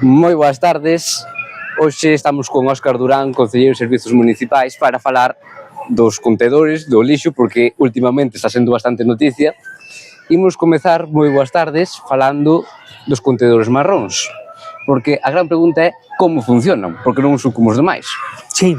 Moi boas tardes. Hoxe estamos con Óscar Durán, concelleiro de Servizos Municipais, para falar dos contedores do lixo, porque últimamente está sendo bastante noticia. Imos comezar, moi boas tardes, falando dos contedores marróns, porque a gran pregunta é como funcionan, porque non son como os demais. Sí,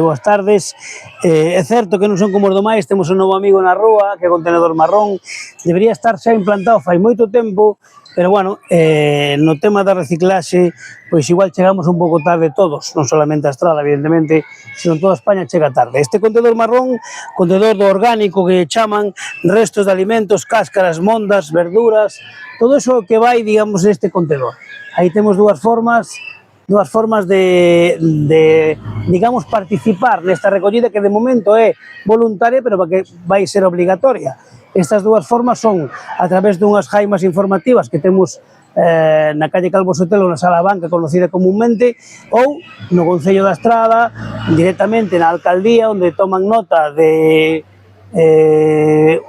boas tardes. É certo que non son como os demais, temos un novo amigo na rúa, que é o contenedor marrón, debería estar xa implantado fai moito tempo, pero bueno, no tema da reciclaxe, pois igual chegamos un pouco tarde todos, non solamente a Estrada, evidentemente, sino toda España chega tarde. Este contenedor marrón, contenedor do orgánico que chaman, restos de alimentos, cáscaras, mondas, verduras, todo iso que vai, digamos, neste contenedor. Aí temos dúas formas de digamos, participar nesta recollida que de momento é voluntaria, pero que vai ser obligatoria. Estas dúas formas son a través dunhas jaimas informativas que temos na calle Calvo Sotelo, na Sala Banca, conocida comunmente, ou no Concello da Estrada, directamente na alcaldía, onde toman nota de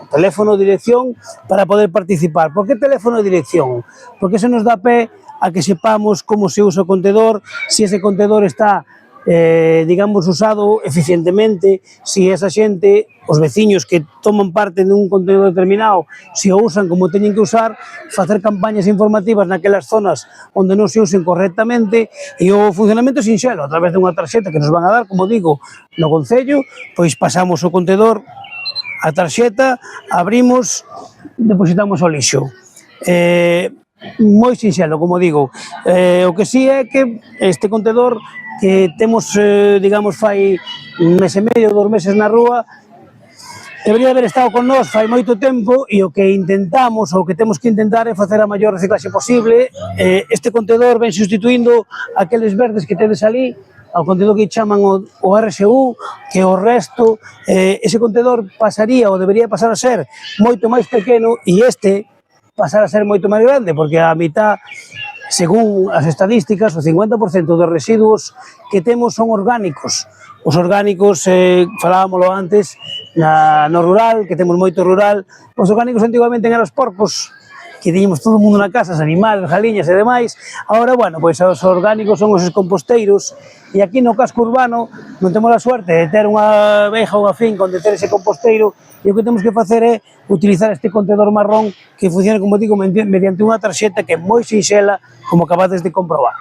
teléfono de dirección para poder participar. Por que teléfono de dirección? Porque se nos dá pé a que sepamos como se usa o contenedor, se ese contenedor está, digamos, usado eficientemente, se esa xente, os veciños que toman parte dun contenedor determinado, se o usan como teñen que usar, facer campañas informativas naquelas zonas onde non se usen correctamente, e o funcionamento sinxelo, a través dunha tarxeta que nos van a dar, como digo, no Concello, pois pasamos o contenedor, a tarxeta, abrimos, depositamos o lixo. Moi sinxelo, como digo. O que si é que este contenedor que temos, digamos, fai un mes e medio, 2 meses na rúa, debería haber estado con nós fai moito tempo, e o que intentamos, ou o que temos que intentar é facer a maior reciclaxe posible. Este contenedor ven sustituindo aqueles verdes que tedes ali, ao contenedor que chaman o RSU, que o resto, ese contenedor pasaría, ou debería pasar a ser, moito máis pequeno, e este pasar a ser moito máis grande, porque a mitad, según as estadísticas, o 50% dos residuos que temos son orgánicos. Os orgánicos, falábamoslo antes, no rural, que temos moito rural, os orgánicos antigamente eran os porcos, que tiñamos todo o mundo na casa, os animales, galiñas e demais. Agora, bueno, pois os orgánicos son os composteiros, e aquí no casco urbano non temos a suerte de ter unha veja ou unha finca onde ter ese composteiro, e o que temos que facer é utilizar este contenedor marrón que funciona, como digo, mediante unha tarxeta que é moi sinxela, como acabades de comprobar.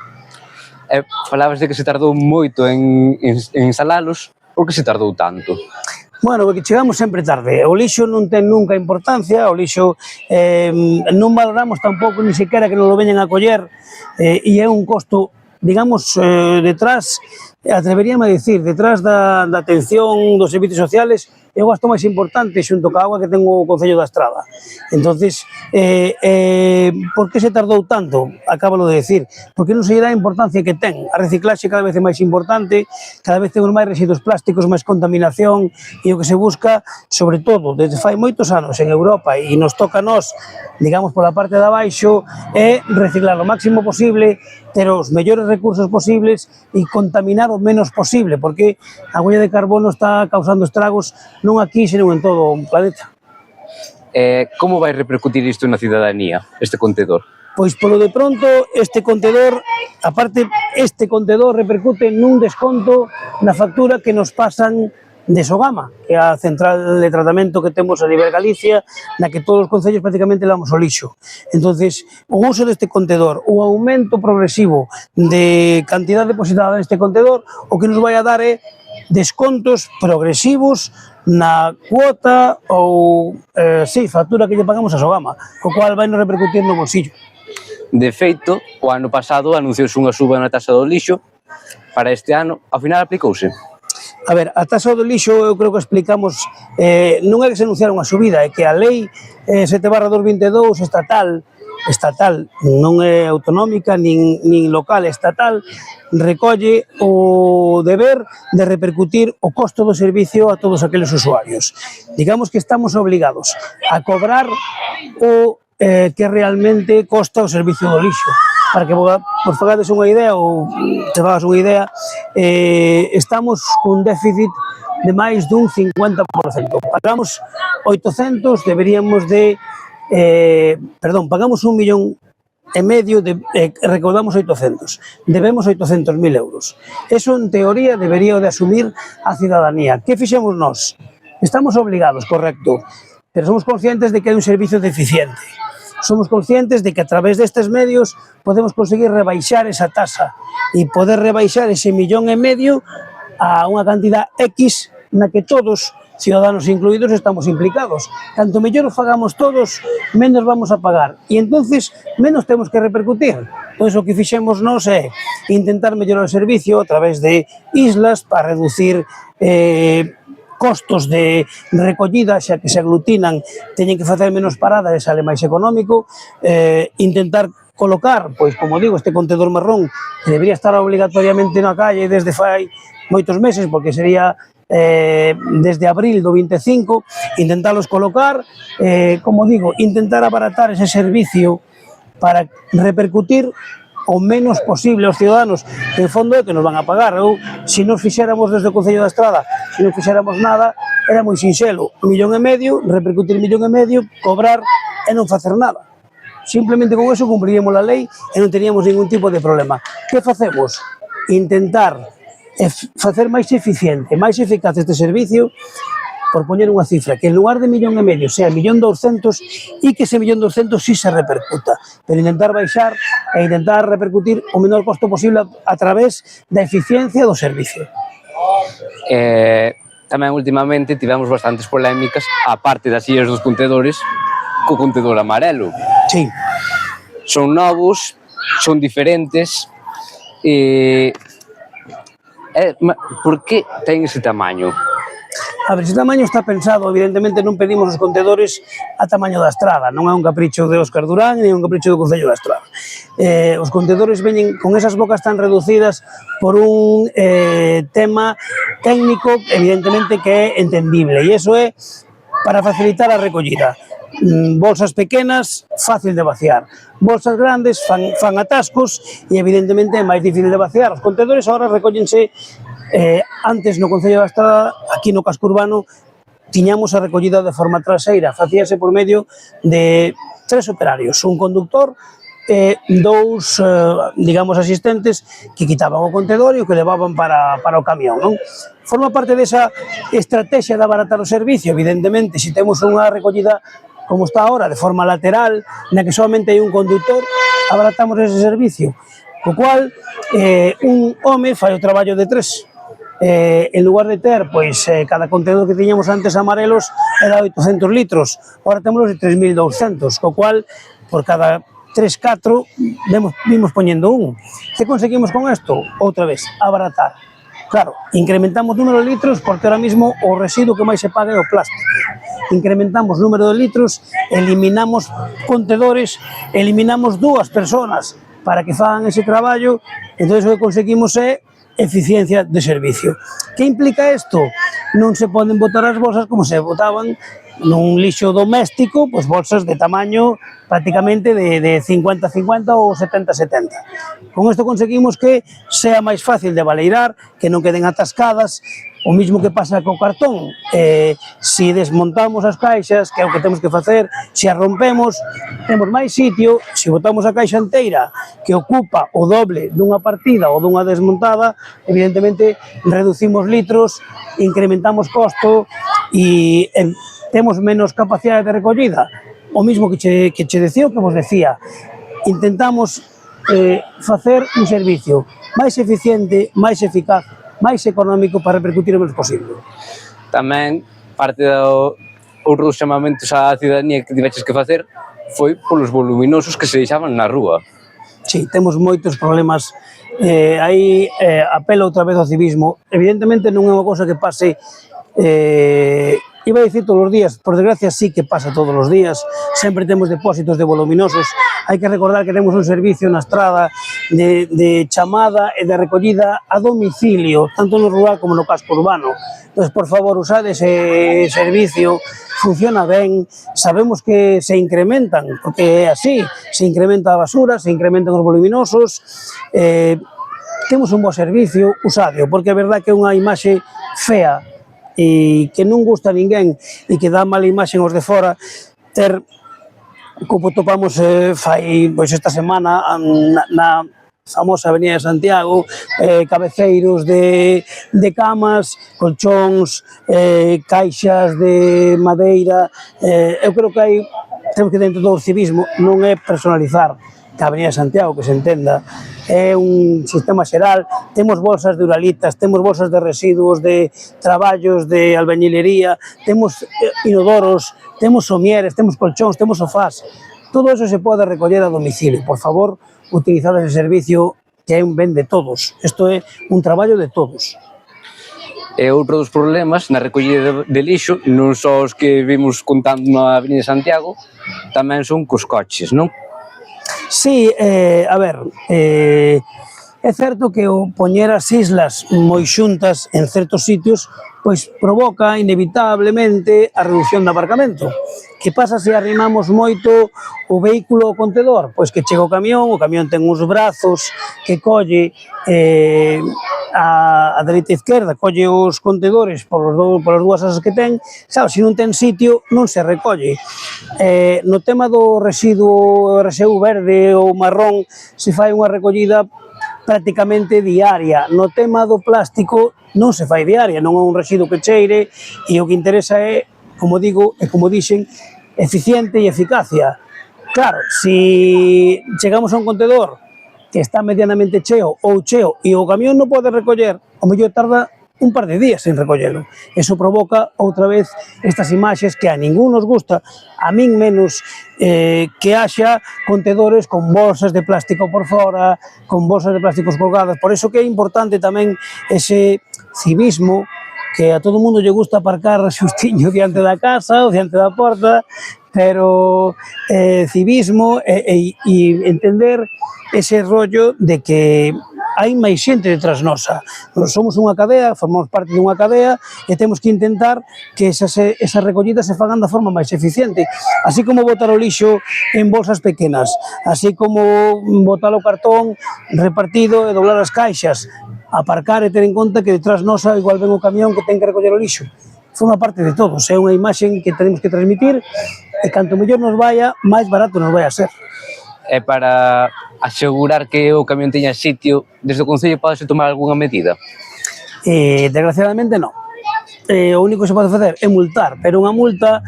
Falabas de que se tardou moito en instalalos. Por que se tardou tanto? Bueno, porque chegamos sempre tarde, o lixo non ten nunca importancia, o lixo non valoramos tampouco ni sequera que nos lo veñan a coller, e é un costo, digamos, detrás, atreveríame a dicir, detrás da atención dos servicios sociales, é o gasto máis importante xunto ca agua que ten o Concello da Estrada. Entonces, por que se tardou tanto? Acábalo de decir, porque non se lle dá a importancia que ten. A reciclaxe cada vez é máis importante, cada vez temos máis residuos plásticos, máis contaminación, e o que se busca, sobre todo, desde fai moitos anos en Europa, e nos toca a nós, digamos, pola parte de abaixo, é reciclar o máximo posible, ter os mellores recursos posibles e contaminar o menos posible, porque a huella de carbono está causando estragos non aquí, senón en todo o planeta. Como vai repercutir isto na cidadanía, este contenedor? Pois polo de pronto, este contenedor, aparte, este contenedor repercute nun desconto na factura que nos pasan de Sogama, que é a central de tratamento que temos a nivel Galicia, na que todos os concellos prácticamente levamos o lixo. Entonces, o uso deste contenedor, o aumento progresivo de cantidad depositada neste contenedor, o que nos vai a dar é descontos progresivos na cuota ou, factura que lle pagamos a Sogama, co cual vai nos repercutir no bolsillo. De feito, o ano pasado anunciouse unha suba na taxa do lixo, para este ano, ao final aplicouse. A ver, a taxa do lixo, eu creo que explicamos, non é que se anunciara unha subida, é que a lei 7/2022 estatal, non é autonómica, nin local, estatal, recolle o deber de repercutir o costo do servicio a todos aqueles usuarios. Digamos que estamos obligados a cobrar o que realmente costa o servicio do lixo. Para que vos fagades unha idea, ou te fagas unha idea, estamos cun déficit de máis dun 50%. Pagamos 800, deberíamos de... pagamos 1 millón recaudamos 800, debemos 800.000 euros. Eso, en teoría, debería de asumir a cidadanía. Que fixemos nós? Estamos obligados, correcto, pero somos conscientes de que hai un servicio deficiente. Somos conscientes de que a través destes medios podemos conseguir rebaixar esa tasa e poder rebaixar ese 1,5 millón a unha cantidad X na que todos, ciudadanos incluídos, estamos implicados. Canto mellor o fagamos todos, menos vamos a pagar e entonces menos temos que repercutir. Pois o que fixemos nós é intentar mellorar o servicio a través de islas para reducir costos de recollida, xa que se aglutinan, teñen que facer menos paradas e sale máis económico, intentar colocar, pois como digo, este contedor marrón que debería estar obligatoriamente na calle desde fai moitos meses, porque sería desde abril do 25, intentalos colocar, como digo, intentar abaratar ese servicio para repercutir o menos posible aos ciudadanos, que en fondo é que nos van a pagar. Se nos fixéramos desde o Concello da Estrada, se non fixéramos nada, era moi sinxelo, 1,5 millón, repercutir 1,5 millón, cobrar e non facer nada. Simplemente con eso cumpriríamos a lei e non teríamos ningún tipo de problema. Que facemos? Intentar facer máis eficiente, máis eficaz este servicio, por poñer unha cifra, que en lugar de 1,5 millón sea 1.200.000 e que ese 1.200.000 sí se repercuta, pero intentar baixar e intentar repercutir o menor costo posible a través da eficiencia do servicio. Tamén últimamente tivemos bastantes polémicas, a parte das sillas dos contedores, co contedor amarelo. Sí. Son novos, son diferentes, por que ten ese tamaño? A ver, ese tamaño está pensado, evidentemente non pedimos os contedores a tamaño da Estrada, non é un capricho de Óscar Durán, nem un capricho do Concello da Estrada. Os contedores veñen con esas bocas tan reducidas por un tema técnico, evidentemente, que é entendible, e iso é para facilitar a recollida. Bolsas pequenas, fácil de vaciar. Bolsas grandes, fan atascos e evidentemente é máis difícil de vaciar. Os contedores agora recóllense, antes no Concello da Estrada, aquí no casco urbano, tiñamos a recollida de forma traseira, facíase por medio de 3 operarios, un conductor e 2, digamos, asistentes que quitaban o contenedor e o que levaban para o camión, non? Forma parte desa estrategia de abaratar o servicio, evidentemente, se temos unha recollida como está ahora, de forma lateral, na que solamente hai un conductor, abaratamos ese servicio, co cual un home fai o traballo de 3. En lugar de ter, pois, cada contenedor que tiñamos antes amarelos era 800 litros, agora temos de 3.200, co cual, por cada 3-4, vimos poñendo un. Que conseguimos con isto? Outra vez, abaratar. Claro, incrementamos número de litros porque ahora mismo o residuo que máis se paga é o plástico. Incrementamos número de litros, eliminamos contedores, eliminamos 2 personas para que fagan ese traballo, entón o que conseguimos é eficiencia de servicio. Que implica isto? Non se poden botar as bolsas como se botaban nun lixo doméstico, pois bolsas de tamaño prácticamente de 50-50 ou 70-70. Con isto conseguimos que sea máis fácil de baleirar, que non queden atascadas, o mismo que pasa co cartón. Se desmontamos as caixas, que é o que temos que facer, se as rompemos, temos máis sitio, se botamos a caixa inteira que ocupa o doble dunha partida ou dunha desmontada, evidentemente reducimos litros, incrementamos costo e temos menos capacidade de recollida. O mismo que che decía, o que vos decía, intentamos facer un servicio máis eficiente, máis eficaz, máis económico para repercutir o menos posible. Tamén parte do outro dos chamamentos á cidadanía que tiveches que facer foi polos voluminosos que se deixaban na rúa. Sí, temos moitos problemas, aí apelo outra vez ao civismo. Evidentemente non é unha cousa que pase, iba a dicir todos os días, por desgracia sí que pasa todos os días, sempre temos depósitos de voluminosos, hai que recordar que temos un servicio na Estrada de chamada e de recollida a domicilio, tanto no rural como no casco urbano. Entón, por favor, usad ese servicio, funciona ben, sabemos que se incrementan, porque é así, se incrementa a basura, se incrementan os voluminosos, temos un bo servicio, usadio, porque é verdad que é unha imaxe fea, e que non gusta a ninguén e que dá mala imaxe aos de fora ter como topamos fai pois esta semana na famosa Avenida de Santiago, cabeceiros de camas, colchóns, caixas de madeira, eu creo que temos que dentro do civismo non é personalizar que a Avenida de Santiago, que se entenda, é un sistema xeral, temos bolsas de uralitas, temos bolsas de residuos, de traballos de albañilería, temos inodoros, temos somieres, temos colchóns, temos sofás, todo eso se pode recoller a domicilio, por favor, utilizar ese servicio que é un ben de todos, isto é un traballo de todos. E outro dos problemas na recollida de lixo, non só os que vimos contando na Avenida de Santiago, tamén son cos coches, non? Sí, a ver, é certo que o poñer as islas moi xuntas en certos sitios pois provoca inevitablemente a reducción do aparcamento. Que pasa se arrimamos moito o vehículo ao contedor? Pois que chega o camión ten uns brazos que colle a dereita e izquierda, colle os contedores polas dúas asas que ten, sabe, se non ten sitio non se recolle. No tema do residuo RSU verde ou marrón se fai unha recollida prácticamente diaria. No tema do plástico non se fai diaria, non é un residuo que cheire e o que interesa é, como digo e como dixen, eficiente e eficacia. Claro, se chegamos a un contedor que está medianamente cheo ou cheo e o camión non pode recoller, o mellor tarda un par de días en recollelo. Eso provoca outra vez estas imaxes que a ningún nos gusta, a min menos, que haxa contedores con bolsas de plástico por fora, con bolsas de plásticos colgadas. Por eso que é importante tamén ese civismo, que a todo mundo lle gusta aparcar xustiño diante da casa ou diante da porta, pero civismo e entender ese rollo de que hai máis xente detrás nosa. Nos somos unha cadea, formamos parte dunha cadea e temos que intentar que esas recollidas se fagan da forma máis eficiente. Así como botar o lixo en bolsas pequenas, así como botar o cartón repartido e doblar as caixas, aparcar e ter en conta que detrás nosa igual ven o camión que ten que recoller o lixo. Forma parte de todos, é unha imaxe que tenemos que transmitir e canto mellor nos vaya, máis barato nos vai a ser. E para asegurar que o camión teña sitio, desde o Concello podese tomar algunha medida? Desgraciadamente non. O único que se pode facer é multar, pero unha multa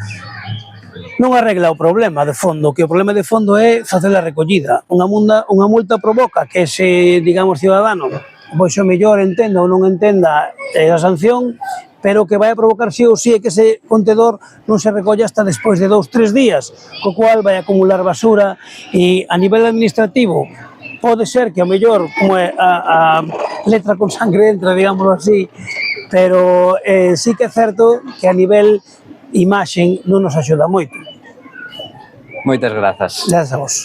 non arregla o problema de fondo, que o problema de fondo é facer a recollida. Unha multa provoca que ese, digamos, ciudadano, pois o mellor entenda ou non entenda a sanción, pero que vai a provocar sí ou sí é que ese contedor non se recolle hasta despois de 2-3 días, co cual vai a acumular basura e a nivel administrativo pode ser que ao mellor, como é a letra con sangre entra, digámoslo así, pero sí que é certo que a nivel imaxen non nos axuda moito. Moitas grazas. Grazas a vos.